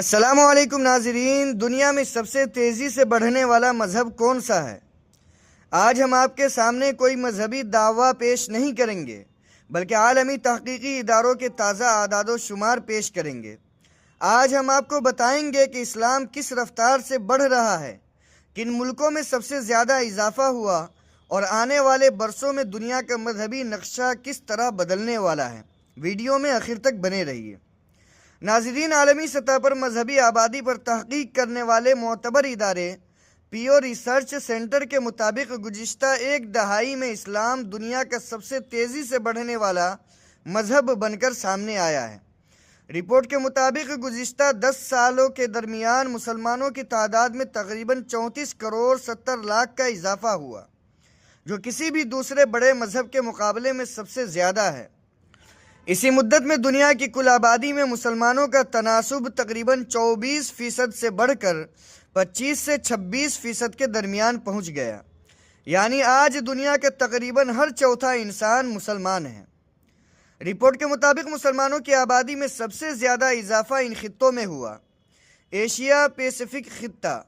السلام علیکم ناظرین، دنیا میں سب سے تیزی سے بڑھنے والا مذہب کون سا ہے؟ آج ہم آپ کے سامنے کوئی مذہبی دعویٰ پیش نہیں کریں گے، بلکہ عالمی تحقیقی اداروں کے تازہ اعداد و شمار پیش کریں گے۔ آج ہم آپ کو بتائیں گے کہ اسلام کس رفتار سے بڑھ رہا ہے، کن ملکوں میں سب سے زیادہ اضافہ ہوا، اور آنے والے برسوں میں دنیا کا مذہبی نقشہ کس طرح بدلنے والا ہے۔ ویڈیو میں آخر تک بنے رہیے۔ ناظرین، عالمی سطح پر مذہبی آبادی پر تحقیق کرنے والے معتبر ادارے پیو ریسرچ سینٹر کے مطابق گزشتہ ایک دہائی میں اسلام دنیا کا سب سے تیزی سے بڑھنے والا مذہب بن کر سامنے آیا ہے۔ رپورٹ کے مطابق گزشتہ 10 سالوں کے درمیان مسلمانوں کی تعداد میں تقریباً 34 کروڑ 70 لاکھ کا اضافہ ہوا، جو کسی بھی دوسرے بڑے مذہب کے مقابلے میں سب سے زیادہ ہے۔ اسی مدت میں دنیا کی کل آبادی میں مسلمانوں کا تناسب تقریباً 24% سے بڑھ کر 25 سے 26% کے درمیان پہنچ گیا، یعنی آج دنیا کا تقریباً ہر چوتھا انسان مسلمان ہے۔ رپورٹ کے مطابق مسلمانوں کی آبادی میں سب سے زیادہ اضافہ ان خطوں میں ہوا: ایشیا پیسیفک خطہ،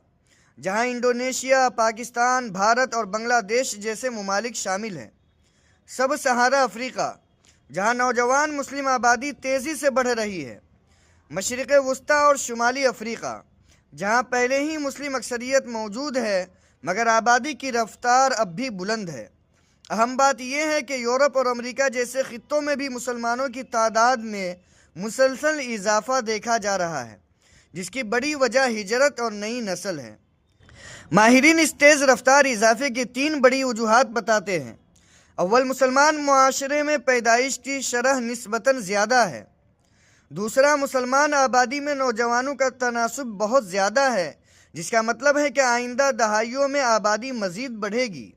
جہاں انڈونیشیا، پاکستان، بھارت اور بنگلہ دیش جیسے ممالک شامل ہیں۔ سب سہارا افریقہ، جہاں نوجوان مسلم آبادی تیزی سے بڑھ رہی ہے۔ مشرق وسطیٰ اور شمالی افریقہ، جہاں پہلے ہی مسلم اکثریت موجود ہے مگر آبادی کی رفتار اب بھی بلند ہے۔ اہم بات یہ ہے کہ یورپ اور امریکہ جیسے خطوں میں بھی مسلمانوں کی تعداد میں مسلسل اضافہ دیکھا جا رہا ہے، جس کی بڑی وجہ ہجرت اور نئی نسل ہے۔ ماہرین اس تیز رفتار اضافے کی 3 بڑی وجوہات بتاتے ہیں۔ اول، مسلمان معاشرے میں پیدائش کی شرح نسبتاً زیادہ ہے۔ دوسرا، مسلمان آبادی میں نوجوانوں کا تناسب بہت زیادہ ہے، جس کا مطلب ہے کہ آئندہ دہائیوں میں آبادی مزید بڑھے گی۔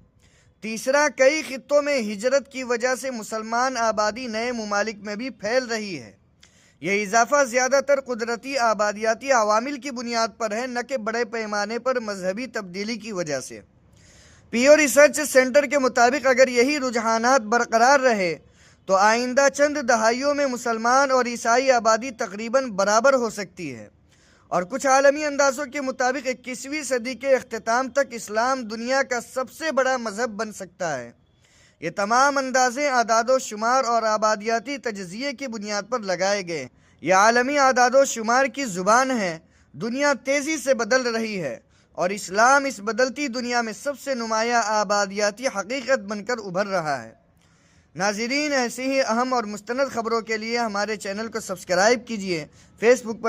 تیسرا، کئی خطوں میں ہجرت کی وجہ سے مسلمان آبادی نئے ممالک میں بھی پھیل رہی ہے۔ یہ اضافہ زیادہ تر قدرتی آبادیاتی عوامل کی بنیاد پر ہے، نہ کہ بڑے پیمانے پر مذہبی تبدیلی کی وجہ سے۔ پیو ریسرچ سینٹر کے مطابق اگر یہی رجحانات برقرار رہے تو آئندہ چند دہائیوں میں مسلمان اور عیسائی آبادی تقریباً برابر ہو سکتی ہے، اور کچھ عالمی اندازوں کے مطابق 21ویں صدی کے اختتام تک اسلام دنیا کا سب سے بڑا مذہب بن سکتا ہے۔ یہ تمام اندازے اعداد و شمار اور آبادیاتی تجزیے کی بنیاد پر لگائے گئے۔ یہ عالمی اعداد و شمار کی زبان ہے۔ دنیا تیزی سے بدل رہی ہے، اور اسلام اس بدلتی دنیا میں سب سے نمایاں آبادیاتی حقیقت بن کر ابھر رہا ہے۔ ناظرین، ایسی ہی اہم اور مستند خبروں کے لیے ہمارے چینل کو سبسکرائب کیجیے۔ فیس بک پر